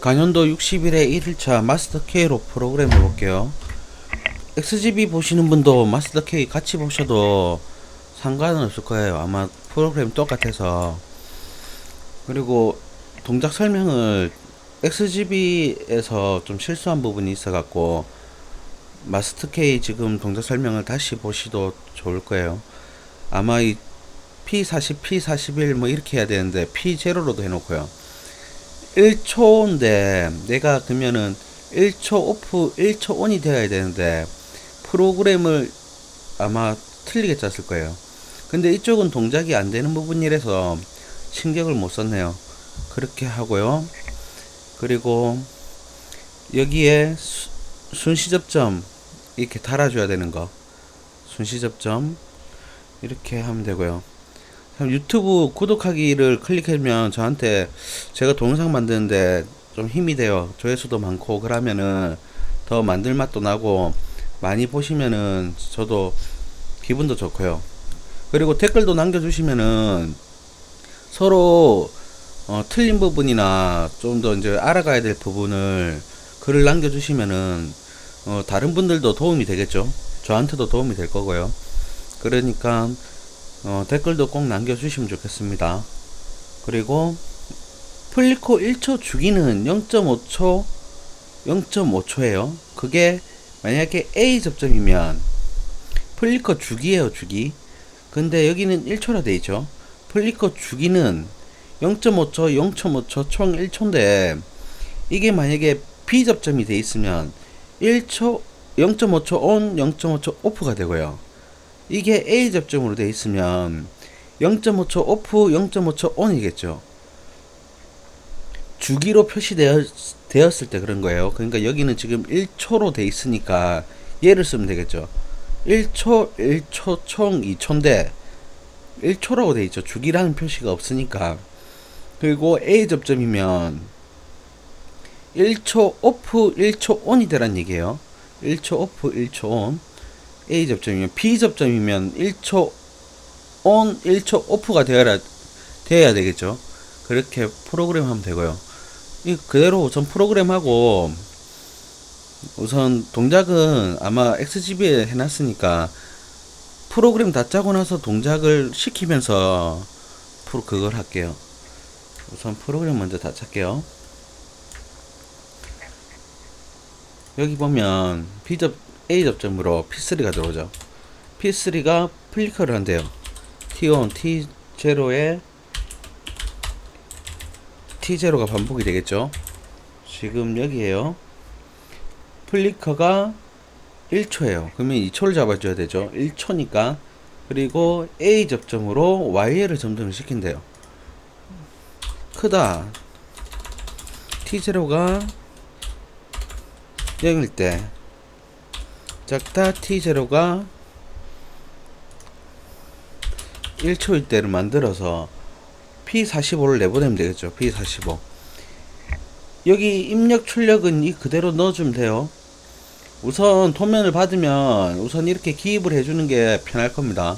간연도 60일의 1일차 마스터 K로 프로그램 해볼게요. XGB 보시는 분도 마스터 K 같이 보셔도 상관은 없을 거예요. 아마 프로그램 똑같아서. 그리고 동작 설명을 XGB에서 좀 실수한 부분이 있어갖고 마스터 K 지금 동작 설명을 다시 보시도 좋을 거예요. 아마 이 P40, P41 뭐 이렇게 해야 되는데 P0로도 해놓고요. 1초인데 내가 그러면은 1초 오프 1초 온이 되어야 되는데 프로그램을 아마 틀리게 짰을 거예요. 근데 이쪽은 동작이 안 되는 부분이라서 신경을 못 썼네요. 그렇게 하고요. 그리고 여기에 순시접점 이렇게 달아줘야 되는 거, 순시접점 이렇게 하면 되고요. 유튜브 구독하기를 클릭하면 저한테 제가 동영상 만드는데 좀 힘이 돼요. 조회수도 많고 그러면은 더 만들 맛도 나고 많이 보시면은 저도 기분도 좋고요. 그리고 댓글도 남겨주시면은 서로 틀린 부분이나 좀 더 이제 알아가야 될 부분을 글을 남겨주시면은 다른 분들도 도움이 되겠죠. 저한테도 도움이 될 거고요. 그러니까 댓글도 꼭 남겨주시면 좋겠습니다. 그리고 플리코 1초 주기는 0.5초 0.5초예요 그게 만약에 A 접점이면 플리커 주기예요, 주기. 근데 여기는 1초라 되어있죠. 플리커 주기는 0.5초 0.5초 총 1초인데 이게 만약에 B 접점이 돼 있으면 1초 0.5초 온 0.5초 오프가 되고요. 이게 A 접점으로 되어 있으면 0.5초 오프 0.5초 온이겠죠. 주기로 표시되었을 때 그런 거예요. 그러니까 여기는 지금 1초로 되어 있으니까 얘를 쓰면 되겠죠. 1초 1초 총 2초인데 1초라고 되어 있죠. 주기라는 표시가 없으니까. 그리고 A 접점이면 1초 오프 1초 온이 되란 얘기예요. 1초 오프 1초 온. A 접점이면 B 접점이면 1초 온 1초 오프가 되어야 되겠죠. 그렇게 프로그램 하면 되고요. 이 그대로 우선 프로그램하고 우선 동작은 아마 XGB에 해놨으니까 프로그램 다 짜고 나서 동작을 시키면서 그걸 할게요. 우선 프로그램 먼저 다 짤게요. 여기 보면 A 접점으로 P3가 들어오죠. P3가 플리커를 한대요. T1, T0에 T0가 반복이 되겠죠. 지금 여기에요. 플리커가 1초예요. 그러면 2초를 잡아줘야 되죠. 1초니까. 그리고 A 접점으로 Y를 점등을 시킨대요. 크다. T0가 0일 때 작다. T0가 1초일 때를 만들어서 P45를 내보내면 되겠죠. P45. 여기 입력 출력은 이 그대로 넣어주면 돼요. 우선 도면을 받으면 우선 이렇게 기입을 해주는 게 편할 겁니다.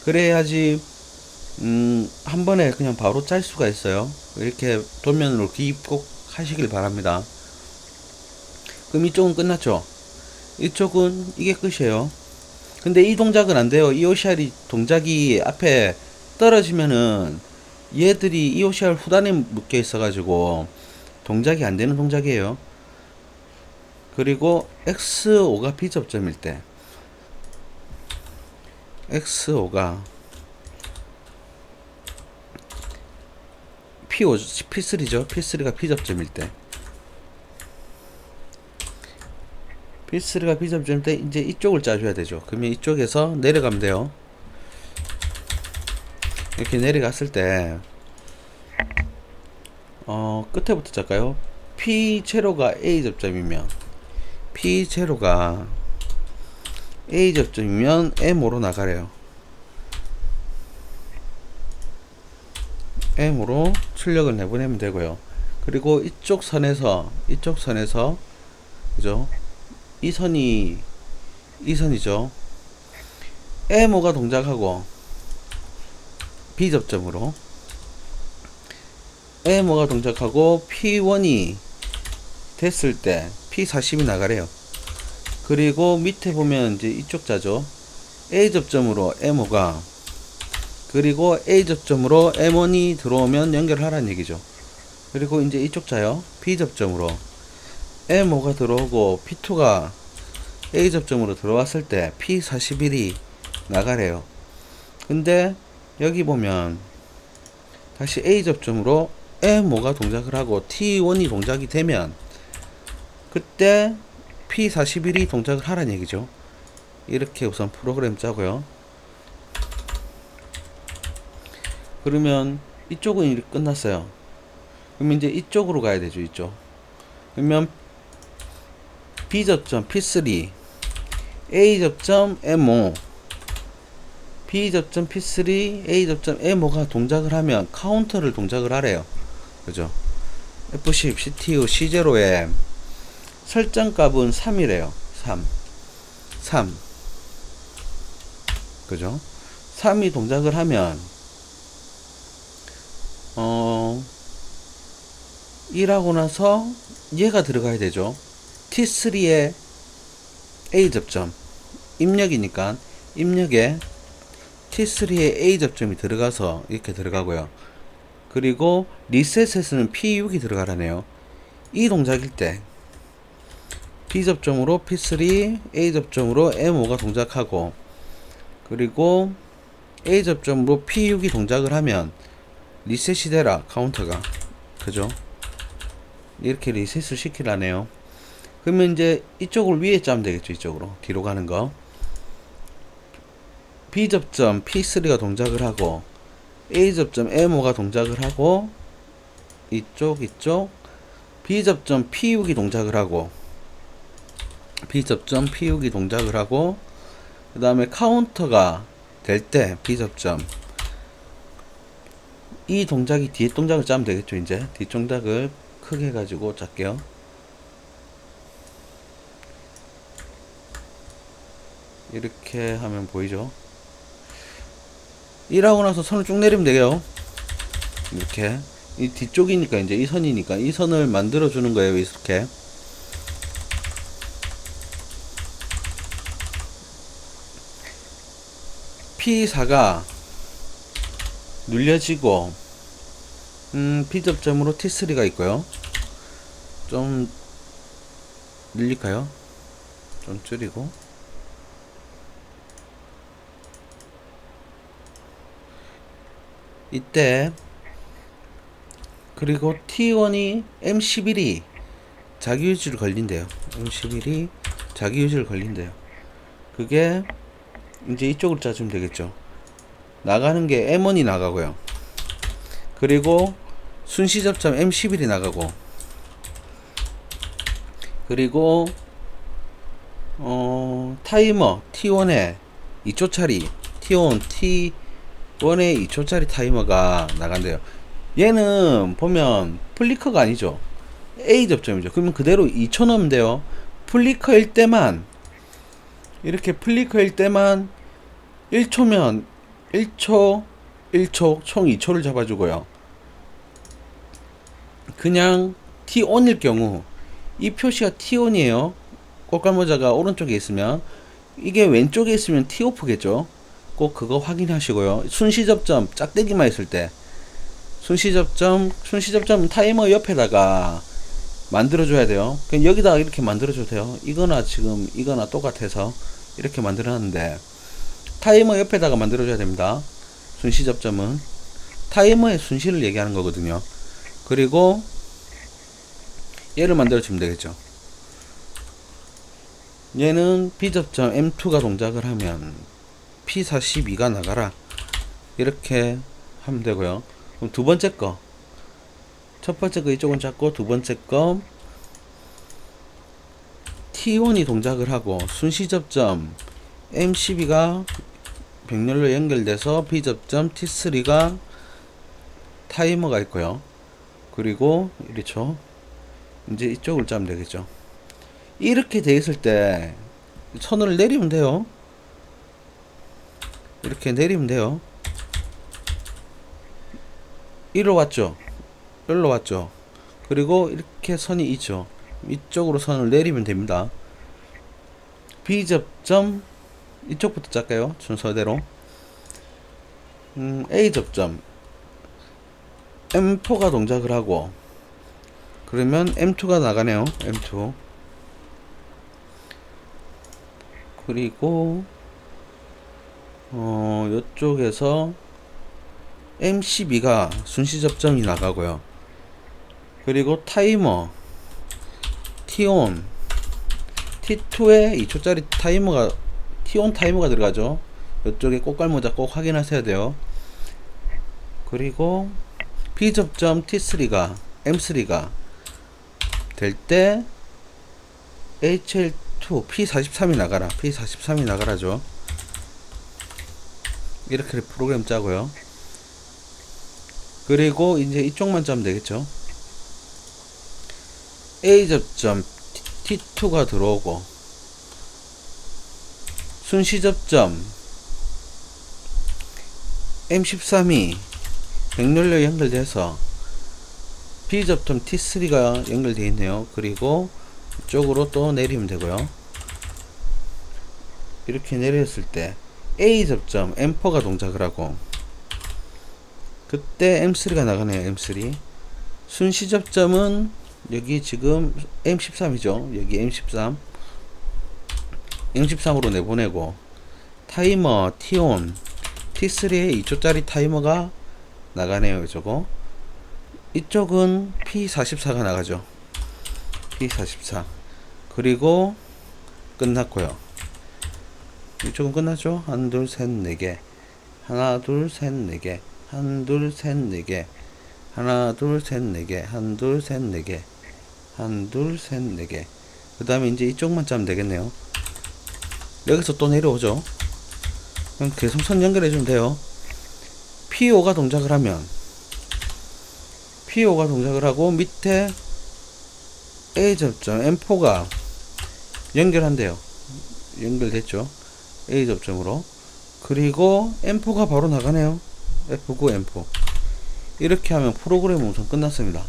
그래야지 한 번에 그냥 바로 짤 수가 있어요. 이렇게 도면으로 기입 꼭 하시길 바랍니다. 그럼 이쪽은 끝났죠. 이쪽은 이게 끝이에요. 근데 이 동작은 안 돼요. EOCR이 동작이 앞에 떨어지면은 얘들이 EOCR 후단에 묶여 있어 가지고 동작이 안 되는 동작이에요. 그리고 X5가 B 접점일 때 X5가 P3죠. P3가 B 접점일 때 P3가 B 접점일 때 이제 이쪽을 짜줘야 되죠. 그러면 이쪽에서 내려가면 돼요. 이렇게 내려갔을 때 끝에부터 짤까요? P0가 A 접점이면 P0가 A 접점이면 M으로 나가래요. M으로 출력을 내보내면 되고요. 그리고 이쪽 선에서 그죠? 이 선이죠. M5가 동작하고 B 접점으로 M5가 동작하고 P1이 됐을 때 P40이 나가래요. 그리고 밑에 보면 이제 이쪽 자죠. A 접점으로 M5가, 그리고 A 접점으로 M1이 들어오면 연결을 하라는 얘기죠. 그리고 이제 이쪽 자요. B 접점으로 M5가 들어오고 P2가 A 접점으로 들어왔을 때 P41이 나가래요. 근데 여기 보면 다시 A 접점으로 M5가 동작을 하고 T1이 동작이 되면 그때 P41이 동작을 하라는 얘기죠. 이렇게 우선 프로그램 짜고요. 그러면 이쪽은 이렇게 끝났어요. 그러면 이제 이쪽으로 가야 되죠. 이쪽. 그러면 B 접점 P3, A 접점 M5, B 접점 P3, A 접점 M5가 동작을 하면 카운터를 동작을 하래요. 그죠? F10, CTU, C0에 설정값은 3이래요. 3. 그죠? 3이 동작을 하면, 1하고 나서 얘가 들어가야 되죠. T3에 A 접점. 입력이니까, 입력에 T3에 A 접점이 들어가서 이렇게 들어가고요. 그리고 리셋에서는 P6이 들어가라네요. 이 동작일 때 B 접점으로 P3, A 접점으로 M5가 동작하고, 그리고 A 접점으로 P6이 동작을 하면 리셋이 되라, 카운터가. 그죠? 이렇게 리셋을 시키라네요. 그러면 이제 이쪽을 위에 짜면 되겠죠. 이쪽으로 뒤로 가는 거. B 접점 P3가 동작을 하고 A 접점 M5가 동작을 하고, 이쪽 B 접점 P6이 동작을 하고, B 접점 P6이 동작을 하고, 그 다음에 카운터가 될 때 B 접점, 이 동작이 뒤에 동작을 짜면 되겠죠. 이제 뒤 동작을 크게 해가지고 짤게요. 이렇게 하면 보이죠. 1하고 나서 선을 쭉 내리면 되게요. 이렇게 이 뒤쪽이니까 이제 이 선이니까 이 선을 만들어 주는 거예요. 이렇게 P4가 눌려지고, B접점으로 T3가 있고요. 좀 늘릴까요? 좀 줄이고, 이때 그리고 T1이 M11이 자기유지를 걸린대요. M11이 자기유지를 걸린대요. 그게 이제 이쪽으로 짜주면 되겠죠. 나가는 게 M1이 나가고요. 그리고 순시접점 M11이 나가고, 그리고 타이머 T1에 2초짜리 T1에 2초짜리 타이머가 나간대요. 얘는 보면 플리커가 아니죠. A 접점이죠. 그러면 그대로 2초 넣으면 돼요. 플리커일 때만, 이렇게 플리커일 때만 1초면 1초 총 2초를 잡아주고요. 그냥 T1일 경우, 이 표시가 T1이에요. 꽃갈모자가 오른쪽에 있으면, 이게 왼쪽에 있으면 T-OFF겠죠. 꼭 그거 확인하시고요. 순시접점 짝대기만 있을 때, 순시접점 타이머 옆에다가 만들어줘야 돼요. 그냥 여기다가 이렇게 만들어줘도 돼요. 이거나 똑같아서 이렇게 만들어놨는데, 타이머 옆에다가 만들어줘야 됩니다. 순시접점은 타이머의 순시를 얘기하는 거거든요. 그리고 얘를 만들어주면 되겠죠. 얘는 B접점 M2가 동작을 하면 P42가 나가라, 이렇게 하면 되고요. 그럼 두 번째 거, 첫 번째 거 이쪽은 잡고, 두 번째 거 T1이 동작을 하고 순시접점 M12가 병렬로 연결돼서 B접점 T3가 타이머가 있고요. 그리고 이렇죠. 이제 이쪽을 짜면 되겠죠. 이렇게 돼 있을 때 선을 내리면 돼요. 이렇게 내리면 돼요. 이리로 왔죠. 여기로 왔죠. 그리고 이렇게 선이 있죠. 이쪽으로 선을 내리면 됩니다. B 접점 이쪽부터 짤까요? 순서대로. A 접점 M4가 동작을 하고, 그러면 M2가 나가네요. M2. 그리고 이쪽에서 M12가 순시 접점이 나가고요. 그리고 타이머 T온 T2에 2초짜리 타이머가 T온 타이머가 들어가죠. 이쪽에 꽃갈모자 꼭 확인하셔야 돼요. 그리고 B 접점 T3가 M3가 될 때 HL2 P43이 나가라. P43이 나가라죠. 이렇게 프로그램 짜고요. 그리고 이제 이쪽만 짜면 되겠죠. A 접점 T2가 들어오고, 순시 접점 M13이 백렬로 연결돼서 B 접점 T3가 연결되어 있네요. 그리고 이쪽으로 또 내리면 되고요. 이렇게 내렸을 때 A 접점 M4가 동작을 하고, 그때 M3가 나가네요. M3 순시 접점은 여기 지금 M13이죠. 여기 M13 M13으로 내보내고, 타이머 T온 T3에 2초짜리 타이머가 나가네요. 저거 이쪽은 P44가 나가죠. P44. 그리고 끝났고요. 이쪽은 끝났죠. 1, 2, 3, 4개. 하나, 둘, 셋, 4개. 1, 2, 3, 4개. 하나, 둘, 셋, 4개. 1, 2, 3, 4개. 1, 2, 3, 4개. 그 다음에 이제 이쪽만 짜면 되겠네요. 여기서 또 내려오죠. 그럼 계속 선 연결해주면 돼요. P5가 동작을 하면, P5가 동작을 하고 밑에 A 접점 M4가 연결한대요. 연결됐죠. A 접점으로. 그리고 M4가 바로 나가네요. F9 M4. 이렇게 하면 프로그램 우선 끝났습니다.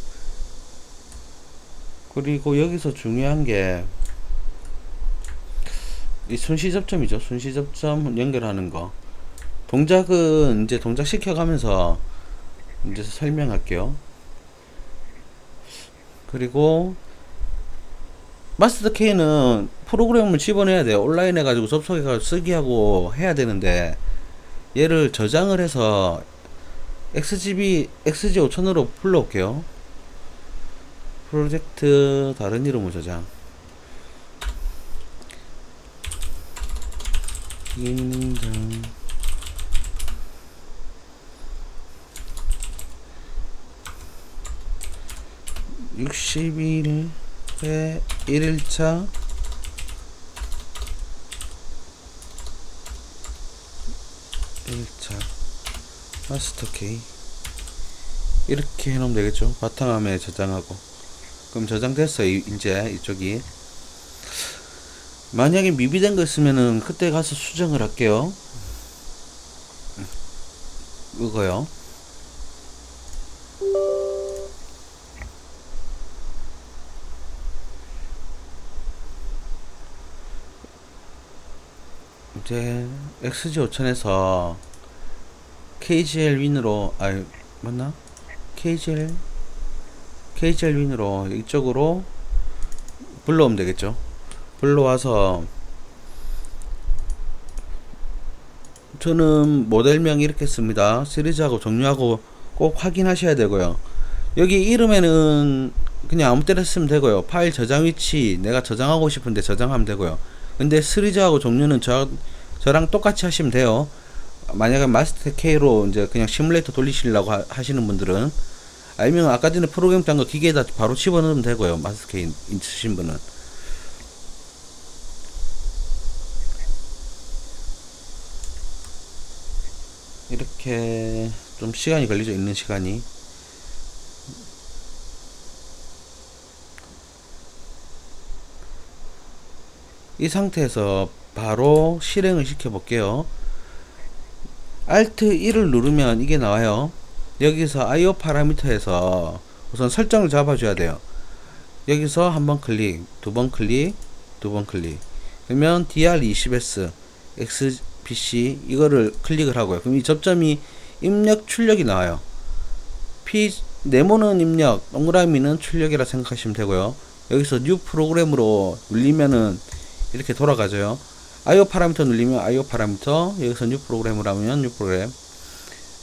그리고 여기서 중요한 게 이 순시 접점이죠. 순시 접점 연결하는 거. 동작은 이제 동작 시켜가면서 이제 설명할게요. 그리고 마스터 K는 프로그램을 집어내야 돼요. 온라인 해가지고 접속해가지고 쓰기하고 해야 되는데, 얘를 저장을 해서 XG5000으로 불러올게요. 프로젝트 다른 이름으로 저장. 인증 60일에 1일차 마스터 K 이렇게 해놓으면 되겠죠. 바탕화면에 저장하고. 그럼 저장됐어요. 이제 이쪽이. 만약에 미비된 거 있으면은 그때 가서 수정을 할게요. 이거요. 이제 XG5000에서 KGL 윈으로, 맞나? KGL 윈으로 이쪽으로 불러오면 되겠죠. 불러와서 저는 모델명 이렇게 씁니다. 시리즈하고 종류하고 꼭 확인하셔야 되고요. 여기 이름에는 그냥 아무 때나 쓰면 되고요. 파일 저장 위치 내가 저장하고 싶은데 저장하면 되고요. 근데 시리즈하고 종류는 저랑 똑같이 하시면 돼요. 만약에 마스터 K로 이제 그냥 시뮬레이터 돌리시려고 하시는 분들은, 아니면 아까 전에 프로그램 짠 거 기계에다 바로 집어넣으면 되고요. 마스터 K 있으신 분은. 이렇게 좀 시간이 걸리죠. 있는 시간이. 이 상태에서 바로 실행을 시켜 볼게요. Alt 1을 누르면 이게 나와요. 여기서 IO 파라미터에서 우선 설정을 잡아줘야 돼요. 여기서 한번 클릭, 두 번 클릭, 두 번 클릭. 그러면 DR20S XPC 이거를 클릭을 하고요. 그럼 이 접점이 입력 출력이 나와요. 네모는 입력, 동그라미는 출력이라 생각하시면 되고요. 여기서 뉴 프로그램으로 눌리면은 이렇게 돌아가죠. IO 파라미터 눌리면 IO 파라미터, 여기서 뉴 프로그램을 하면 뉴 프로그램.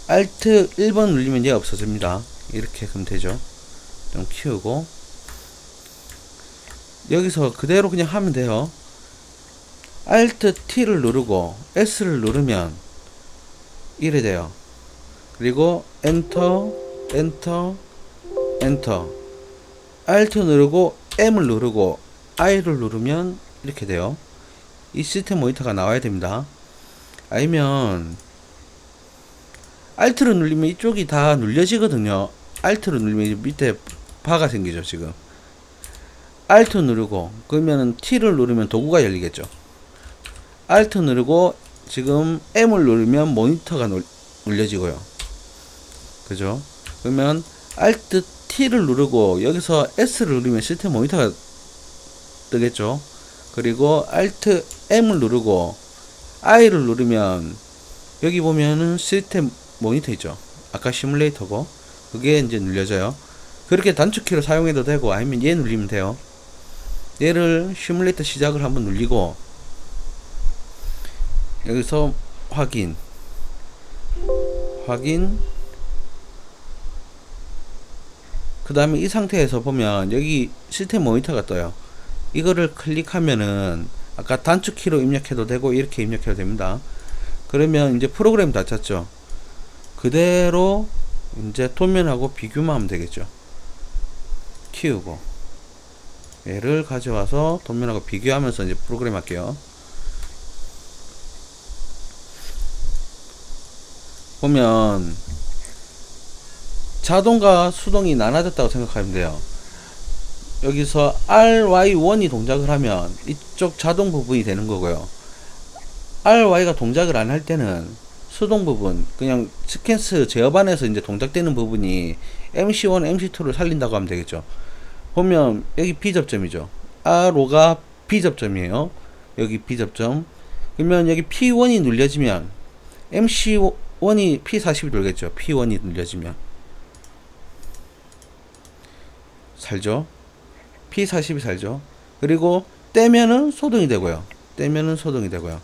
Alt 1번 눌리면 얘 없어집니다. 이렇게 그럼 되죠. 좀 키우고 여기서 그대로 그냥 하면 돼요. Alt T를 누르고 S를 누르면 이래 돼요. 그리고 엔터, 엔터, 엔터. Alt 누르고 M을 누르고 I를 누르면 이렇게 돼요. 이 시스템 모니터가 나와야 됩니다. 아니면 Alt를 누르면 이쪽이 다 눌려지거든요. Alt를 누르면 밑에 바가 생기죠. 지금 Alt 누르고 그러면 T를 누르면 도구가 열리겠죠. Alt 누르고 지금 M을 누르면 모니터가 눌려지고요. 그죠? 그러면 Alt T를 누르고 여기서 S를 누르면 시스템 모니터가 뜨겠죠. 그리고 Alt M을 누르고 I를 누르면 여기 보면은 시스템 모니터 있죠. 아까 시뮬레이터고 그게 이제 눌려져요. 그렇게 단축키로 사용해도 되고 아니면 얘 눌리면 돼요. 얘를 시뮬레이터 시작을 한번 눌리고 여기서 확인 그 다음에 이 상태에서 보면 여기 시스템 모니터가 떠요. 이거를 클릭하면은 아까 단축키로 입력해도 되고 이렇게 입력해도 됩니다. 그러면 이제 프로그램 다 짰죠. 그대로 이제 도면하고 비교만 하면 되겠죠. 키우고 얘를 가져와서 도면하고 비교하면서 이제 프로그램 할게요. 보면 자동과 수동이 나눠졌다고 생각하면 돼요. 여기서 RY1이 동작을 하면 이쪽 자동 부분이 되는 거고요. RY가 동작을 안 할 때는 수동 부분, 그냥 스캔스 제어반에서 이제 동작되는 부분이 MC1, MC2를 살린다고 하면 되겠죠. 보면 여기 B접점이죠. R가 B접점이에요. 여기 B접점. 그러면 여기 P1이 눌려지면 MC1이 P40이 돌겠죠. P1이 눌려지면 살죠. P40이 살죠. 그리고 떼면은 소등이 되고요. 떼면은 소등이 되고요.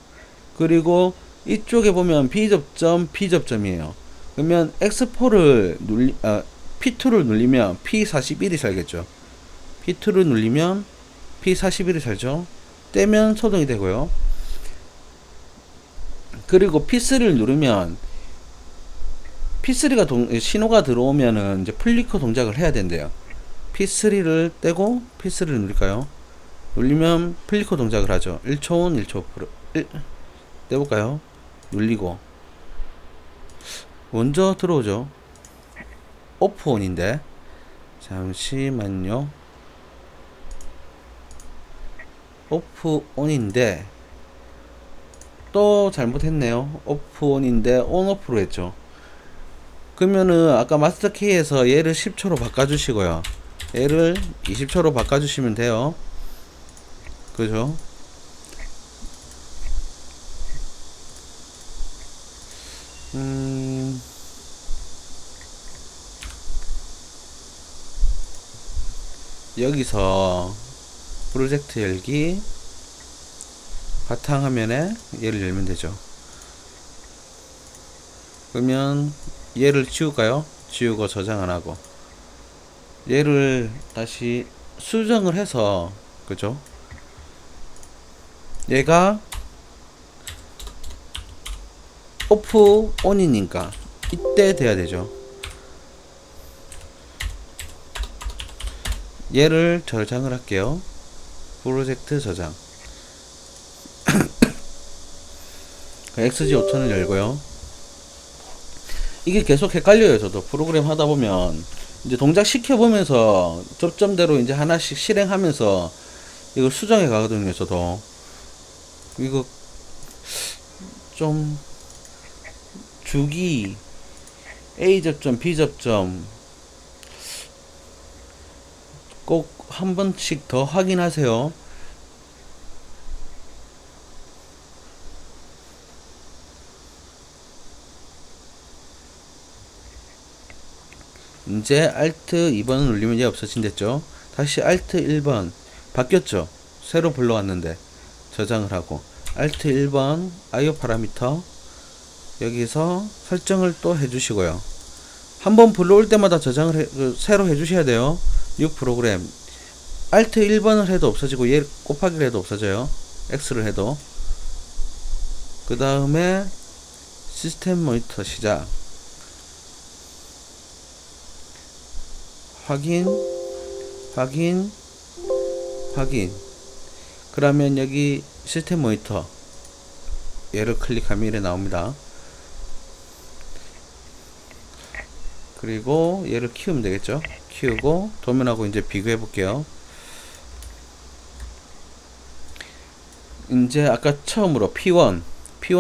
그리고 이쪽에 보면 B접점, B접점이에요. 그러면 X4를 P2를 눌리면 P41이 살겠죠. P2를 눌리면 P41이 살죠. 떼면 소등이 되고요. 그리고 P3를 누르면 P3가 신호가 들어오면은 이제 플리커 동작을 해야 된대요. P3를 떼고 P3를 누릴까요? 눌리면 플리커 동작을 하죠. 1초온 1초 떼볼까요? 눌리고 먼저 들어오죠. 오프온인데 잠시만요. 오프온인데 또 잘못했네요. 오프온인데 온오프로 했죠. 그러면은 아까 마스터 키에서 얘를 10초로 바꿔주시고요. 얘를 20초로 바꿔주시면 돼요. 그죠? 여기서 프로젝트 열기 바탕화면에 얘를 열면 되죠. 그러면 얘를 지울까요? 지우고 저장 안 하고 얘를 다시 수정을 해서 그죠? 얘가 오프 온이니까 이때 돼야 되죠. 얘를 저장을 할게요. 프로젝트 저장. XG5000을 열고요. 이게 계속 헷갈려요. 저도 프로그램 하다 보면 이제 동작 시켜보면서 접점대로 이제 하나씩 실행하면서 이걸 수정해 가거든요. 저도 이거 좀 주기 A 접점, B 접점 꼭 한 번씩 더 확인하세요. 이제 Alt 2번을 누르면 이제 없어진댔죠. 다시 Alt 1번 바뀌었죠. 새로 불러왔는데 저장을 하고 Alt 1번 IO 파라미터 여기서 설정을 또 해주시고요. 한번 불러올 때마다 저장을 새로 해주셔야 돼요. New 프로그램 Alt 1번을 해도 없어지고 얘 곱하기를 해도 없어져요. X를 해도. 그 다음에 시스템 모니터 시작 확인 확인 확인. 그러면 여기 시스템 모니터 얘를 클릭하면 이래 나옵니다. 그리고 얘를 키우면 되겠죠. 키우고 도면하고 이제 비교해 볼게요. 이제 아까 처음으로 P1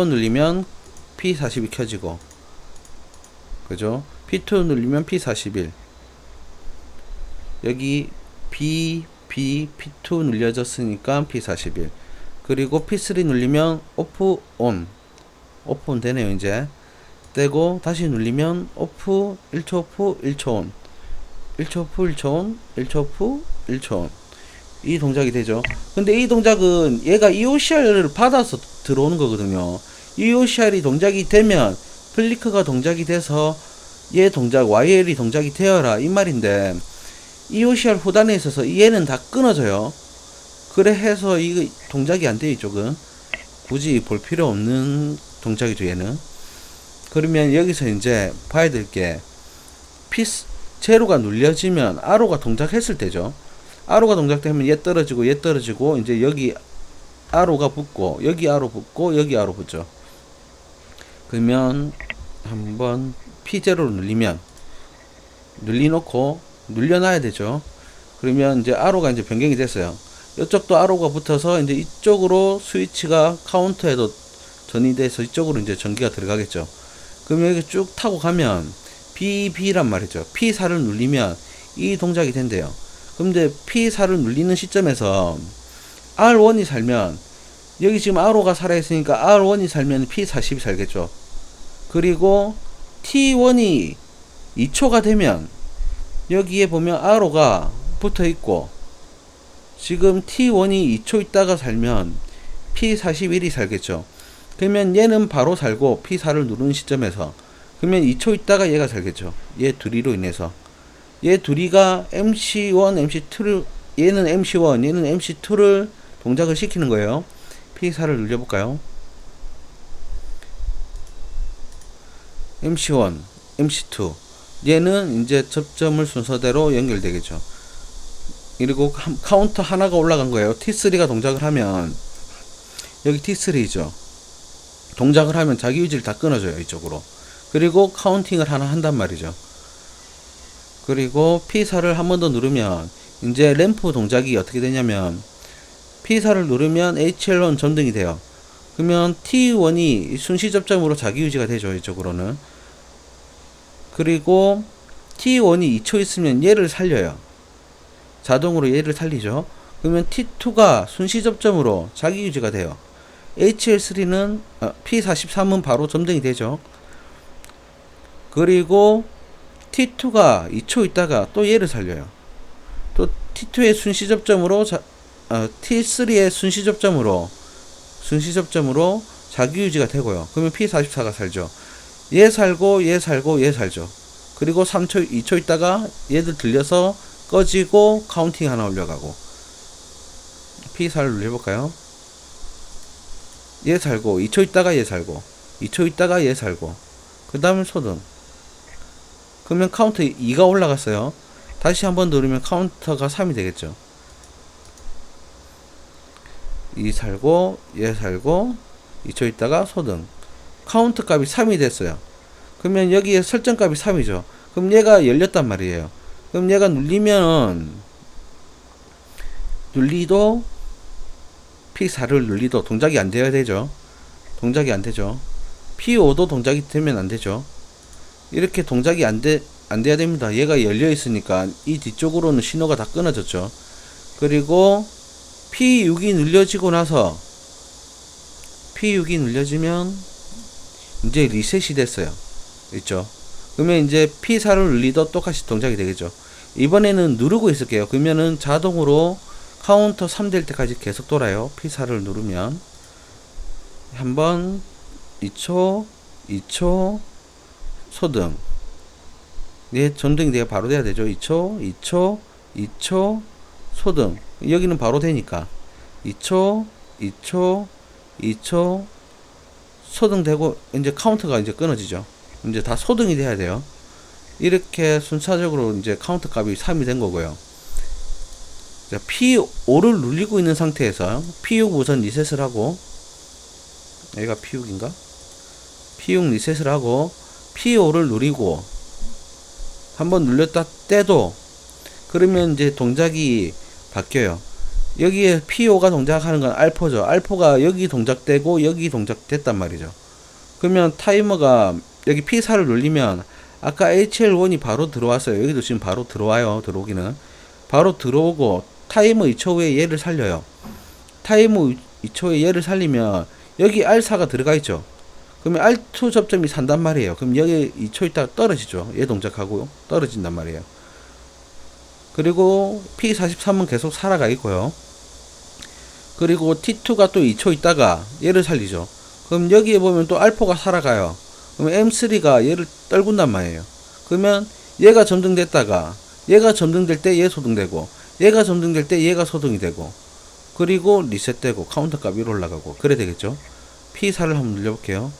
눌리면 P42 켜지고 그죠. P2 눌리면 P41 여기 P2 눌려졌으니까 P41 그리고 P3 눌리면 오프 온 되네요. 이제 떼고 다시 눌리면 오프 1초 오프 1초 온 1초 오프 1초 온 1초 오프 1초 온 이 동작이 되죠. 근데 이 동작은 얘가 EOCR을 받아서 들어오는 거거든요. EOCR이 동작이 되면 플리크가 동작이 돼서 얘 동작 YL이 동작이 되어라 이 말인데 EOCR 후단에 있어서 얘는 다 끊어져요. 그래 해서 이 동작이 안 돼요. 이쪽은 굳이 볼 필요 없는 동작이죠. 얘는. 그러면 여기서 이제 봐야 될 게 제로가 눌려지면 아로가 동작했을 때죠. 아로가 동작되면 얘 떨어지고 이제 여기 아로가 붙고 여기 아로 붙고 여기 아로 붙죠. 그러면 한번 P0를 눌리면 눌리놓고 눌려놔야 되죠. 그러면 이제 아로가 이제 변경이 됐어요. 이쪽도 아로가 붙어서 이제 이쪽으로 스위치가 카운터에도 전이돼서 이쪽으로 이제 전기가 들어가겠죠. 그러면 여기 쭉 타고 가면 BB란 말이죠. P4를 눌리면 이 동작이 된대요. 근데 P4를 눌리는 시점에서 R1이 살면 여기 지금 R호가 살아있으니까 R1이 살면 P40이 살겠죠. 그리고 T1이 2초가 되면 여기에 보면 R호가 붙어있고 지금 T1이 2초 있다가 살면 P41이 살겠죠. 그러면 얘는 바로 살고 P4를 누르는 시점에서 그러면 2초 있다가 얘가 살겠죠. 얘 둘이로 인해서 얘 둘이가 MC1, MC2를 얘는 MC1, 얘는 MC2를 동작을 시키는 거예요. P4를 눌려볼까요? MC1, MC2 얘는 이제 접점을 순서대로 연결되겠죠. 그리고 카운터 하나가 올라간 거예요. T3가 동작을 하면 여기 T3죠. 동작을 하면 자기 유지를 다 끊어줘요. 이쪽으로. 그리고 카운팅을 하나 한단 말이죠. 그리고 P4를 한 번 더 누르면 이제 램프 동작이 어떻게 되냐면 P4를 누르면 HL1 점등이 돼요. 그러면 T1이 순시 접점으로 자기 유지가 되죠. 이쪽으로는. 그리고 T1이 2초 있으면 얘를 살려요. 자동으로 얘를 살리죠. 그러면 T2가 순시 접점으로 자기 유지가 돼요. HL3는 P43은 바로 점등이 되죠. 그리고 T2가 2초 있다가 또 얘를 살려요. 또 T2의 순시 접점으로 T3의 순시 접점으로 자기 유지가 되고요. 그러면 P44가 살죠. 얘 살고 얘 살고 얘 살죠. 그리고 3초 2초 있다가 얘들 들려서 꺼지고 카운팅 하나 올려가고 P4를 눌려볼까요? 얘 살고 2초 있다가 얘 살고 2초 있다가 얘 살고 그 다음에 소등. 그러면 카운터 2가 올라갔어요. 다시 한번 누르면 카운터가 3이 되겠죠. 2 살고 얘 살고 2초 있다가 소등. 카운터 값이 3이 됐어요. 그러면 여기에 설정 값이 3이죠. 그럼 얘가 열렸단 말이에요. 그럼 얘가 눌리도 P4를 눌리도 동작이 안 돼야 되죠. 동작이 안 되죠. P5도 동작이 되면 안 되죠. 이렇게 동작이 안 돼야 됩니다. 얘가 열려 있으니까 이 뒤쪽으로는 신호가 다 끊어졌죠. 그리고 P6이 눌려지고 나서 P6이 눌려지면 이제 리셋이 됐어요. 있죠. 그러면 이제 P4를 눌리도 똑같이 동작이 되겠죠. 이번에는 누르고 있을게요. 그러면은 자동으로 카운터 3 될 때까지 계속 돌아요. P4를 누르면 한번 2초, 2초, 소등. 예, 전등이 내가 바로 돼야 되죠. 2초, 2초, 2초, 소등. 여기는 바로 되니까 2초, 2초, 2초, 소등되고 이제 카운터가 이제 끊어지죠. 이제 다 소등이 돼야 돼요. 이렇게 순차적으로 이제 카운터 값이 3이 된 거고요. 자, P5를 눌리고 있는 상태에서 P6 우선 리셋을 하고, 얘가 P6인가? P6 리셋을 하고 P5를 누리고 한번 눌렸다 떼도 그러면 이제 동작이 바뀌어요. 여기에 P5가 동작하는 건 알포죠. 알포가 여기 동작되고 여기 동작됐단 말이죠. 그러면 타이머가 여기 P4를 눌리면 아까 HL1이 바로 들어왔어요. 여기도 지금 바로 들어와요. 들어오기는 바로 들어오고 타이머 2초 후에 얘를 살려요. 타이머 2초에 얘를 살리면 여기 R4가 들어가 있죠. 그러면 R2 접점이 산단 말이에요. 그럼 여기 2초 있다가 떨어지죠. 얘 동작하고 떨어진단 말이에요. 그리고 P43은 계속 살아가 있고요. 그리고 T2가 또 2초 있다가 얘를 살리죠. 그럼 여기에 보면 또 알포가 살아가요. 그러면 M3가 얘를 떨군단 말이에요. 그러면 얘가 점등됐다가 얘가 점등될 때 얘 소등되고 얘가 점등될 때 얘가 소등이 되고 그리고 리셋되고 카운터 값 위로 올라가고 그래 되겠죠. P4를 한번 눌러볼게요.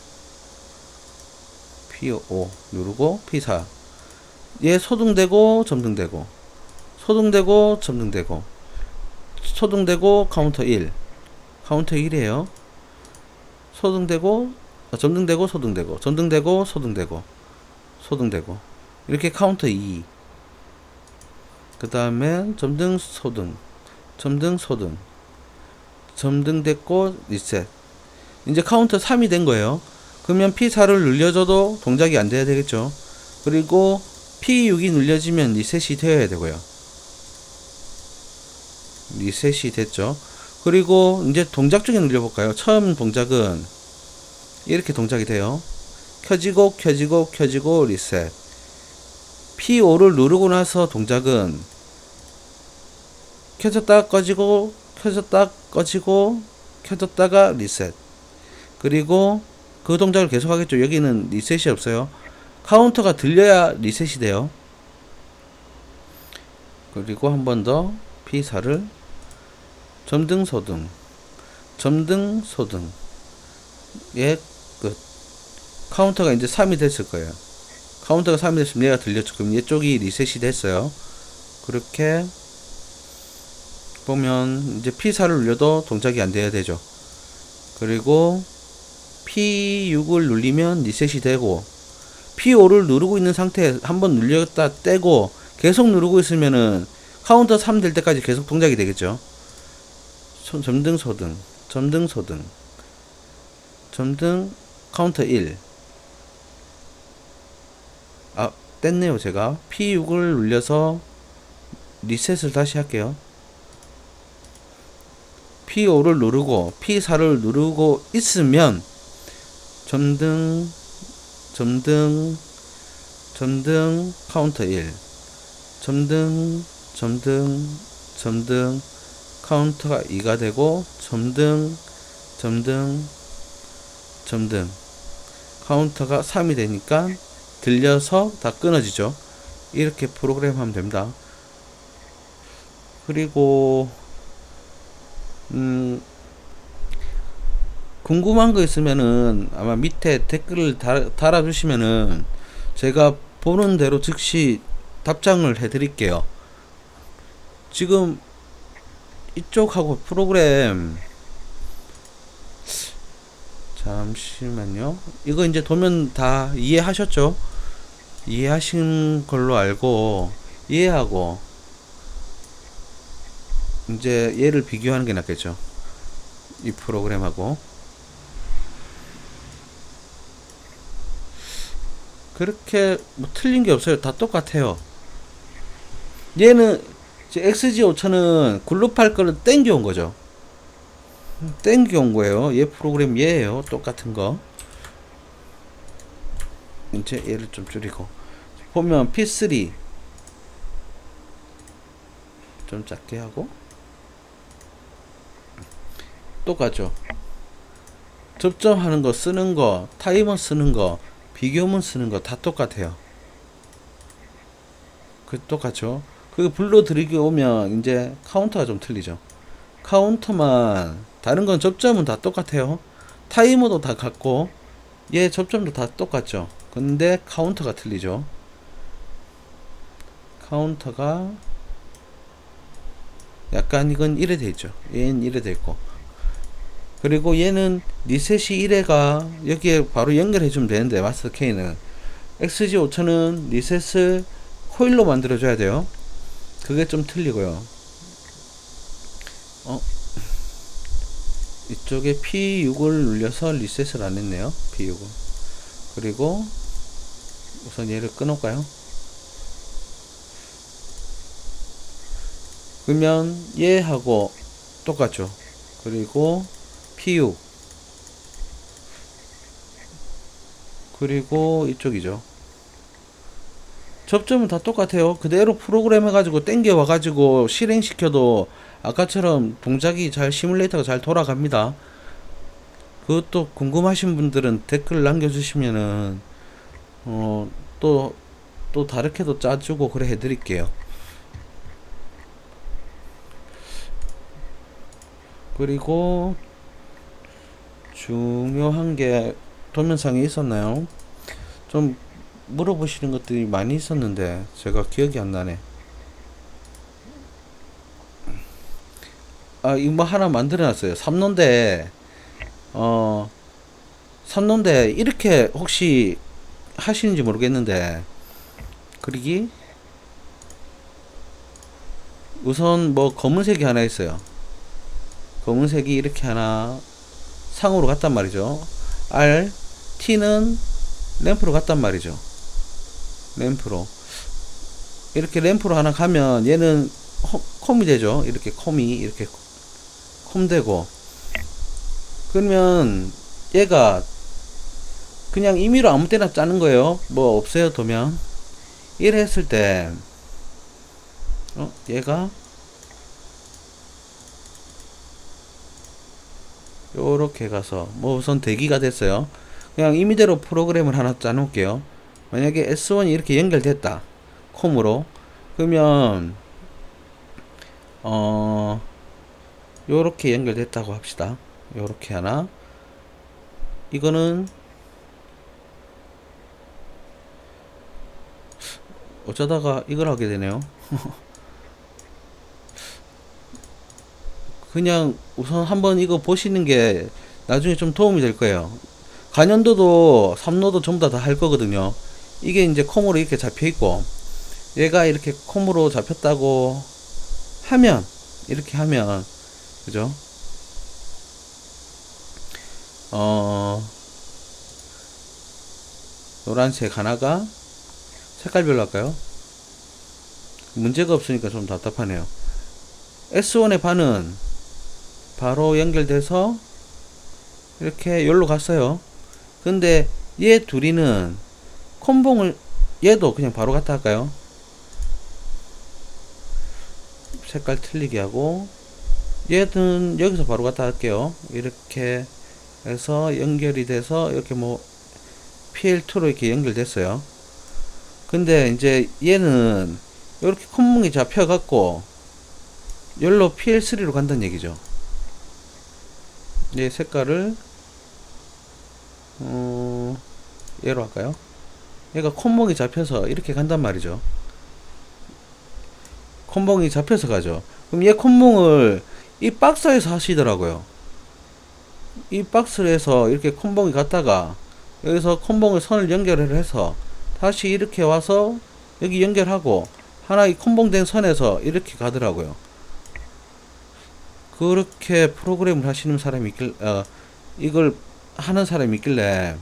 P5 누르고 P4 얘 소등되고 점등되고 소등되고 점등되고 소등되고 카운터 1 카운터 1이에요. 소등되고 점등되고 소등되고 점등되고 소등되고 소등되고 이렇게 카운터 2 그 다음에 점등 소등 점등 소등 점등됐고 리셋 이제 카운터 3이 된 거예요. 그러면 P4를 눌려줘도 동작이 안 돼야 되겠죠. 그리고 P6이 눌려지면 리셋이 되어야 되고요. 리셋이 됐죠. 그리고 이제 동작 중에 눌려볼까요? 처음 동작은 이렇게 동작이 돼요. 켜지고 켜지고 켜지고 리셋. P5를 누르고 나서 동작은 켜졌다 꺼지고 켜졌다 꺼지고 켜졌다가 리셋. 그리고 그 동작을 계속 하겠죠. 여기는 리셋이 없어요. 카운터가 들려야 리셋이 돼요. 그리고 한 번 더 P4를 점등 소등 점등 소등 예 끝. 카운터가 이제 3이 됐을 거예요. 카운터가 3이 됐으면 얘가 들렸죠. 그럼 이쪽이 리셋이 됐어요. 그렇게 보면 이제 P4를 눌려도 동작이 안 돼야 되죠. 그리고 P6을 눌리면 리셋이 되고 P5를 누르고 있는 상태에 한번 눌렸다 떼고 계속 누르고 있으면은 카운터 3 될 때까지 계속 동작이 되겠죠. 점등 소등 점등 소등 점등 카운터 1 뗐네요. 제가 P6을 눌려서 리셋을 다시 할게요. P5를 누르고 P4를 누르고 있으면 점등 점등 점등 카운터 1 점등 점등 점등 카운터가 2가 되고 점등 점등 점등 카운터가 3이 되니까 들려서 다 끊어지죠. 이렇게 프로그램 하면 됩니다. 그리고 궁금한 거 있으면은 아마 밑에 댓글을 달아주시면은 제가 보는 대로 즉시 답장을 해드릴게요. 지금 이쪽하고 프로그램 잠시만요. 이거 이제 도면 다 이해하셨죠? 이해하신 걸로 알고 이해하고 이제 얘를 비교하는 게 낫겠죠. 이 프로그램하고 그렇게 뭐 틀린 게 없어요. 다 똑같아요. 얘는 XG5000은 글룹할 거를 땡겨온 거죠. 땡겨온 거예요. 얘 프로그램 얘예요. 똑같은 거. 이제 얘를 좀 줄이고 보면 P3 좀 작게 하고 똑같죠. 접점하는 거 쓰는 거 타이머 쓰는 거 비교문 쓰는 거 다 똑같아요. 그 똑같죠. 그 불러들이기 오면 이제 카운터가 좀 틀리죠. 카운터만 다른 건 접점은 다 똑같아요. 타이머도 다 같고 얘 접점도 다 똑같죠. 근데 카운터가 틀리죠. 카운터가 약간 이건 이래 돼 있죠. 얘는 이래 돼 있고 그리고 얘는 리셋이 1회가 여기에 바로 연결해 주면 되는데 마스터 K는 XG5000은 리셋을 코일로 만들어 줘야 돼요. 그게 좀 틀리고요. 이쪽에 P6을 눌려서 리셋을 안 했네요. P6을. 그리고 우선 얘를 끊을까요? 그러면 얘하고 똑같죠. 그리고 P6 그리고 이쪽이죠. 접점은 다 똑같아요. 그대로 프로그램 해가지고 땡겨 와가지고 실행시켜도 아까처럼 동작이 잘 시뮬레이터가 잘 돌아갑니다. 그것도 궁금하신 분들은 댓글 남겨주시면은 또 다르게도 짜주고 그래 해드릴게요. 그리고 중요한 게 동영상에 있었나요? 좀 물어보시는 것들이 많이 있었는데 제가 기억이 안 나네. 이거 뭐 하나 만들어 놨어요. 삼론대 이렇게 혹시 하시는지 모르겠는데 그리기 우선 뭐 검은색이 하나 있어요. 검은색이 이렇게 하나 상으로 갔단 말이죠. R, T는 램프로 갔단 말이죠. 램프로 이렇게 램프로 하나 가면 얘는 콤이 되죠. 이렇게 콤이 이렇게 콤 되고 그러면 얘가 그냥 임의로 아무 때나 짜는 거예요. 뭐 없어요 도면. 이래 했을 때 얘가 요렇게 가서 뭐 우선 대기가 됐어요. 그냥 임의대로 프로그램을 하나 짜 놓을게요. 만약에 S1이 이렇게 연결됐다 콤으로 그러면 요렇게 연결됐다고 합시다. 요렇게 하나 이거는 어쩌다가 이걸 하게 되네요. 그냥 우선 한번 이거 보시는 게 나중에 좀 도움이 될 거예요. 간연도도 3노도 전부 다 할 거거든요. 이게 이제 콤으로 이렇게 잡혀 있고 얘가 이렇게 콤으로 잡혔다고 하면 이렇게 하면 그죠? 노란색 하나가 색깔별로 할까요? 문제가 없으니까 좀 답답하네요. S1의 반은 바로 연결돼서 이렇게 여기로 갔어요. 근데 얘 둘이는 콤봉을 얘도 그냥 바로 갔다 할까요? 색깔 틀리게 하고 얘는 여기서 바로 갔다 할게요. 이렇게 해서 연결이 돼서 이렇게 뭐 PL2로 이렇게 연결됐어요. 근데 이제 얘는 이렇게 콤봉이 잡혀 갖고 열로 PL3로 간다는 얘기죠. 얘 색깔을 얘로 할까요? 얘가 콤봉이 잡혀서 이렇게 간단 말이죠. 콤봉이 잡혀서 가죠. 그럼 얘 콤봉을 이 박스에서 하시더라고요. 이 박스에서 이렇게 콤봉이 갔다가 여기서 콤봉을 선을 연결을 해서 다시 이렇게 와서 여기 연결하고 하나의 콤봉된 선에서 이렇게 가더라고요. 그렇게 프로그램을 하시는 사람이 이걸 하는 사람이 있길래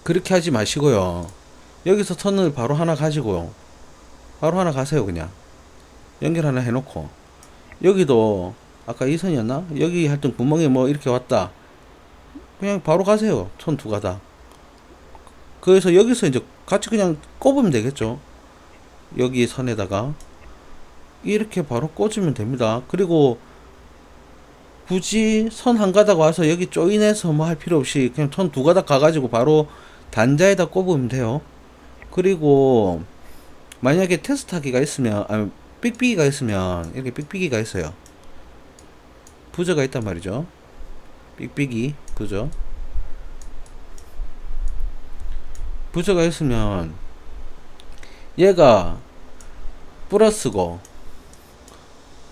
그렇게 하지 마시고요. 여기서 선을 바로 하나 가지고 바로 하나 가세요. 그냥 연결 하나 해놓고, 여기도 아까 이 선이었나? 여기 하여튼 구멍에 뭐 이렇게 왔다. 그냥 바로 가세요. 선 두 가닥. 그래서 여기서 이제 같이 그냥 꼽으면 되겠죠. 여기 선에다가 이렇게 바로 꽂으면 됩니다. 그리고 굳이 선 한 가닥 와서 여기 조인해서 뭐 할 필요 없이 그냥 선 두 가닥 가가지고 바로 단자에다 꼽으면 돼요. 그리고 만약에 테스트하기가 있으면, 아니 삑삑이가 있으면, 이렇게 삑삑이가 있어요. 부저가 있단 말이죠. 삑삑이 부저가 있으면 얘가 플러스고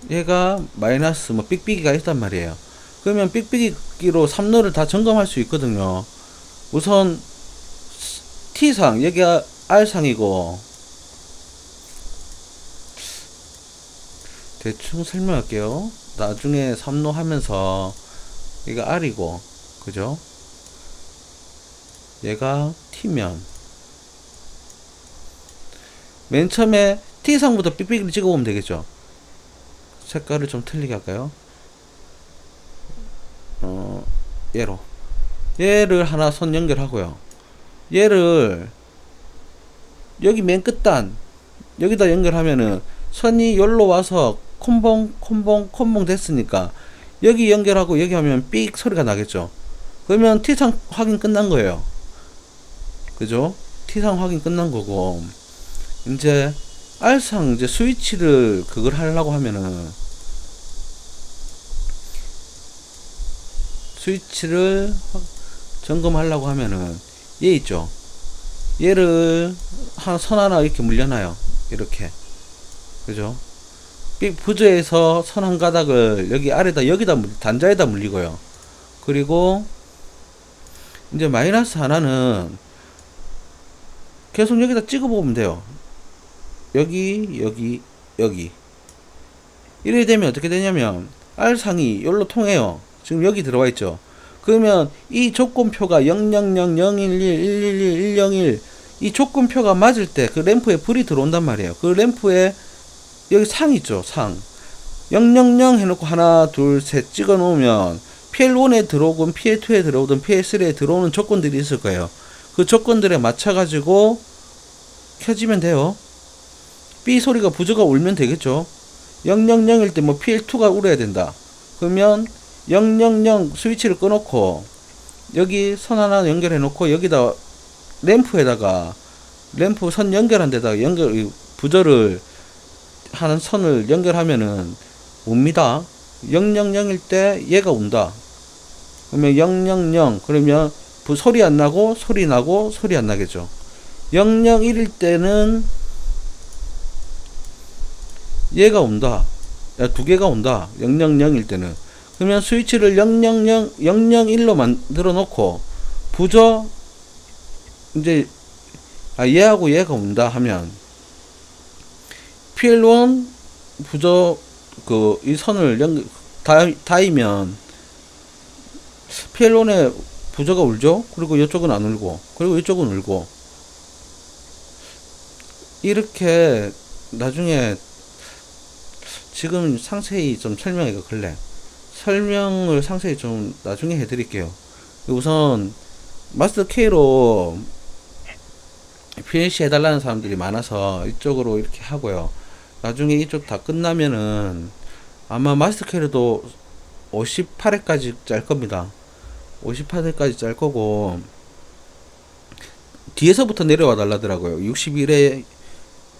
얘가 마이너스, 뭐 삑삑이가 있단 말이에요. 그러면 삑삑이로 3로를 다 점검할 수 있거든요. 우선 T상, 여기가 R상이고, 대충 설명할게요. 나중에 3로 하면서 얘가 R이고, 그죠? 얘가 T면 맨 처음에 T상부터 삑삑이를 찍어보면 되겠죠. 색깔을 좀 틀리게 할까요? 얘를 하나 선 연결하고요. 얘를 여기 맨 끝단 여기다 연결하면은 선이 여기로 와서 콤봉 됐으니까 여기 연결하고 여기 하면 삑 소리가 나겠죠. 그러면 T상 확인 끝난 거예요. 그죠? T상 확인 끝난 거고, 이제 R상 이제 스위치를 그걸 하려고 하면은, 스위치를 점검하려고 하면은 얘 있죠. 얘를 한 선 하나 이렇게 물려놔요. 이렇게. 그죠? 부저에서 선 한 가닥을 여기 아래다, 여기다 단자에다 물리고요. 그리고 이제 마이너스 하나는 계속 여기다 찍어 보면 돼요. 여기. 이래 되면 어떻게 되냐면 R상이 여기로 통해요. 지금 여기 들어와 있죠. 그러면 이 조건표가 00001111101 이 조건표가 맞을 때 그 램프에 불이 들어온단 말이에요. 그 램프에 여기 상 있죠. 상 000 해놓고 하나 둘 셋 찍어 놓으면 PL1에 들어오건 PL2에 들어오든 PL3에 들어오는 조건들이 있을 거예요. 그 조건들에 맞춰 가지고 켜지면 돼요. B 소리가 부저가 울면 되겠죠. 000일 때 뭐 PL2가 울어야 된다. 그러면 000 스위치를 꺼놓고 여기 선 하나 연결해 놓고 여기다 램프에다가 램프 선 연결한 데다가 부저를 하는 선을 연결하면은 웁니다. 000일 때 얘가 운다. 그러면 000 그러면 소리 안 나고 소리 나고 소리 안 나겠죠. 001일 때는 얘가 온다. 두 개가 온다. 000일 때는. 그러면 스위치를 001로 만들어 놓고 부저 이제 얘하고 얘가 온다 하면 PL1 부저 이 선을 닿으면 PL1에 부저가 울죠. 그리고 이쪽은 안 울고 그리고 이쪽은 울고 이렇게 나중에 지금 상세히 좀 설명해 글래 설명을 상세히 좀 나중에 해드릴게요. 우선 마스터 K로 PLC 해달라는 사람들이 많아서 이쪽으로 이렇게 하고요. 나중에 이쪽 다 끝나면은 아마 마스터 K로도 58회까지 짤 겁니다. 58회까지 짤 거고 뒤에서부터 내려와 달라더라고요. 61회,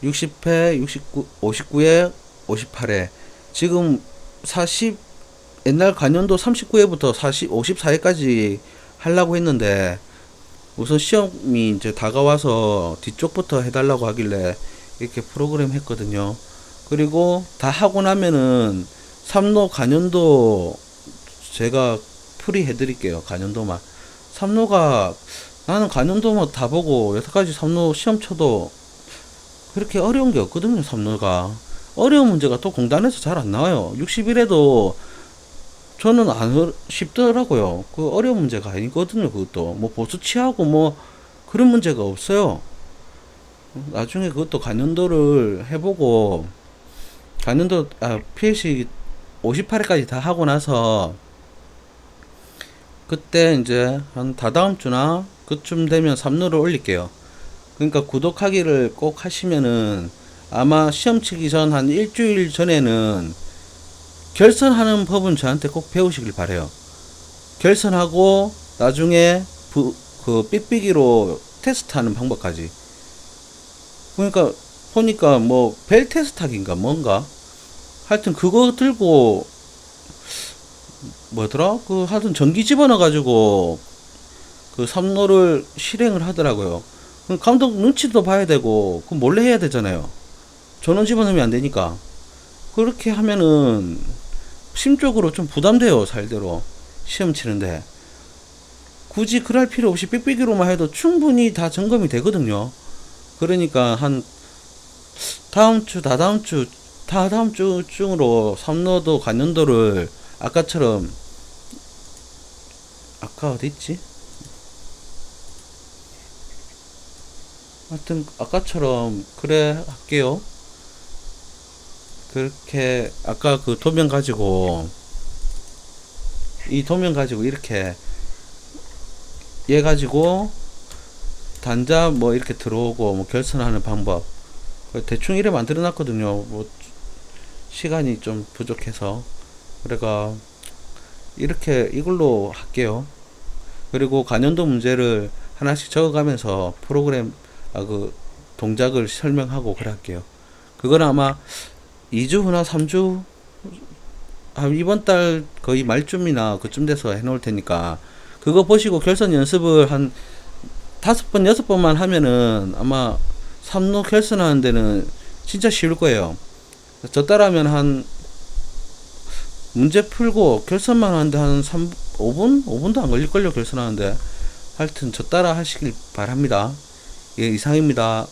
60회, 69, 59회, 58회. 지금 40 옛날 관연도 39회부터 54회까지 하려고 했는데 우선 시험이 이제 다가와서 뒤쪽부터 해달라고 하길래 이렇게 프로그램 했거든요. 그리고 다 하고 나면은 3로 관연도 제가 풀이 해드릴게요. 관연도만. 3로가 나는 관연도만 다 보고 여태까지 3로 시험 쳐도 그렇게 어려운 게 없거든요. 3로가 어려운 문제가 또 공단에서 잘 안 나와요. 61에도 저는 안 쉽더라고요. 그 어려운 문제가 아니거든요. 그것도 뭐 보수 취하고 뭐 그런 문제가 없어요. 나중에 그것도 관연도를 해보고 간연도 PLC 58회까지 다 하고 나서 그때 이제 한 다다음 주나 그쯤 되면 3루를 올릴게요. 그러니까 구독하기를 꼭 하시면은 아마 시험 치기 전 한 일주일 전에는 결선하는 법은 저한테 꼭 배우시길 바래요. 결선하고 나중에 그 삑삑이로 테스트하는 방법까지. 그러니까 보니까 뭐 벨 테스트하기인가 뭔가 하여튼 그거 들고 뭐더라 그 하여튼 전기 집어넣어 가지고 그 3루를 실행을 하더라고요. 그럼 감독 눈치도 봐야 되고 그 몰래 해야 되잖아요. 전원 집어넣으면 안 되니까. 그렇게 하면은 심적으로 좀 부담돼요. 살대로 시험 치는데 굳이 그럴 필요 없이 삑삑이로만 해도 충분히 다 점검이 되거든요. 그러니까 한 다음 주 다다음 주중으로 3루도 간연도를 아까처럼 아까 어디 있지? 하여튼 아까처럼 그래 할게요. 그렇게 아까 그 도면 가지고 이 도면 가지고 이렇게 얘 가지고 단자 뭐 이렇게 들어오고 뭐 결선하는 방법 대충 이래 만들어 놨거든요. 뭐 시간이 좀 부족해서 그래가 이렇게 이걸로 할게요. 그리고 간연도 문제를 하나씩 적어가면서 프로그램 그 동작을 설명하고 그래 할게요. 그건 아마 2주 후나 3주 이번 달 거의 말쯤이나 그쯤 돼서 해놓을 테니까 그거 보시고 결선 연습을 한 5번 6번만 하면은 아마 3루 결선하는 데는 진짜 쉬울 거예요. 저 따라하면 한 문제 풀고 결선만 하는데 한 5분? 5분도 안 걸릴걸요 결선하는데. 하여튼 저 따라 하시길 바랍니다. 예, 이상입니다.